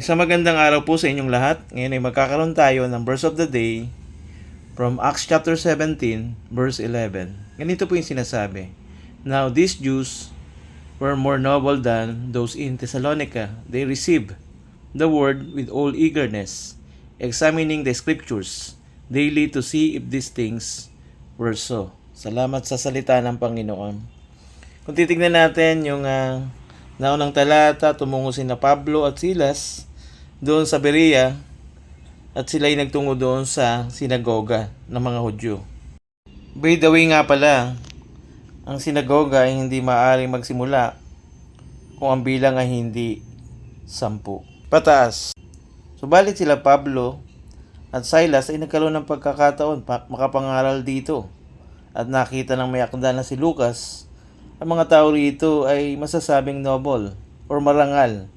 Isang magandang araw po sa inyong lahat. Ngayon ay magkakaroon tayo ng verse of the day from Acts chapter 17, verse 11. Ganito po yung sinasabi. Now these Jews were more noble than those in Thessalonica. They received the word with all eagerness, examining the scriptures daily to see if these things were so. Salamat sa salita ng Panginoon. Kung titignan natin yung naunang talata, tumungo sina Pablo at Silas doon sa Berea at sila ay nagtungo doon sa sinagoga ng mga Hudyo. By the way nga pala, ang sinagoga ay hindi maaaring magsimula kung ang bilang ay hindi 10. Pataas. Subalit sila Pablo at Silas ay nagkaroon ng pagkakataon makapangaral dito at nakita ng may akda na si Lucas. Ang mga tao rito ay masasabing noble or marangal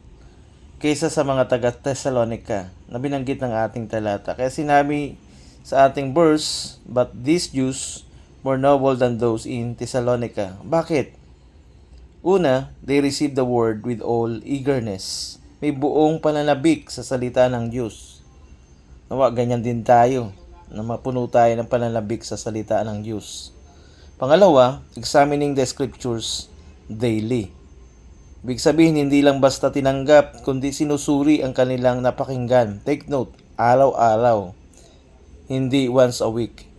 kaysa sa mga taga-Thessalonica na binanggit ng ating talata. Kaya sinabi sa ating verse, but these Jews more noble than those in Thessalonica. Bakit? Una, they received the word with all eagerness. May buong pananabik sa salita ng Diyos. Nawa, ganyan din tayo na mapuno tayo ng pananabik sa salita ng Diyos. Pangalawa, examining the scriptures daily. Ibig sabihin, hindi lang basta tinanggap, kundi sinusuri ang kanilang napakinggan. Take note, araw-araw, hindi once a week,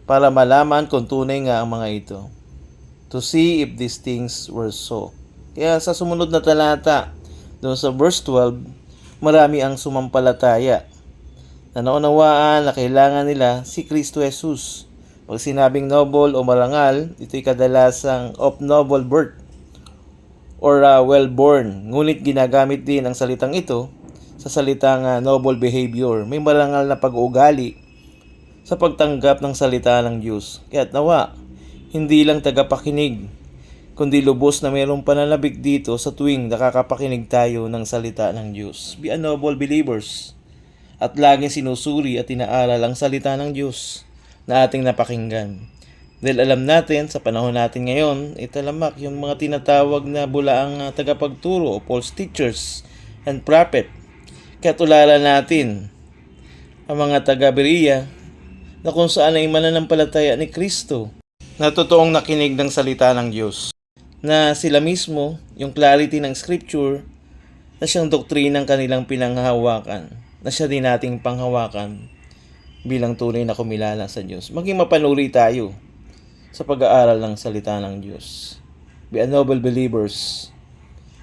para malaman kung tunay nga ang mga ito. To see if these things were so. Kaya sa sumunod na talata, doon sa verse 12, marami ang sumampalataya. Naunawaan na kailangan nila si Kristo Jesus. Pag sinabing noble o marangal, ito'y kadalasang of noble birth or well-born. Ngunit ginagamit din ang salitang ito sa salitang noble behavior. May marangal na pag-uugali sa pagtanggap ng salita ng Diyos. Kaya't nawa, hindi lang tagapakinig, kundi lubos na mayroong pananabik dito sa tuwing nakakapakinig tayo ng salita ng Diyos. Be a noble believers at laging sinusuri at inaaral ang salita ng Diyos na ating napakinggan. Dahil alam natin, sa panahon natin ngayon, italamak yung mga tinatawag na bulaang tagapagturo o false teachers and prophet. Kaya tularan natin ang mga taga-Berea na kung saan ay mananampalataya ni Kristo na totoong nakinig ng salita ng Diyos. Na sila mismo, yung clarity ng scripture, na siyang doktrinang kanilang pinanghahawakan, na siya din nating panghawakan bilang tunay na kumilala sa Diyos. Maging mapanuri tayo sa pag-aaral ng salita ng Diyos. Be a noble believers.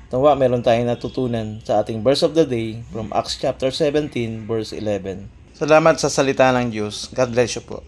Nawa, meron tayong natutunan sa ating verse of the day from Acts chapter 17, verse 11. Salamat sa salita ng Diyos. God bless you po.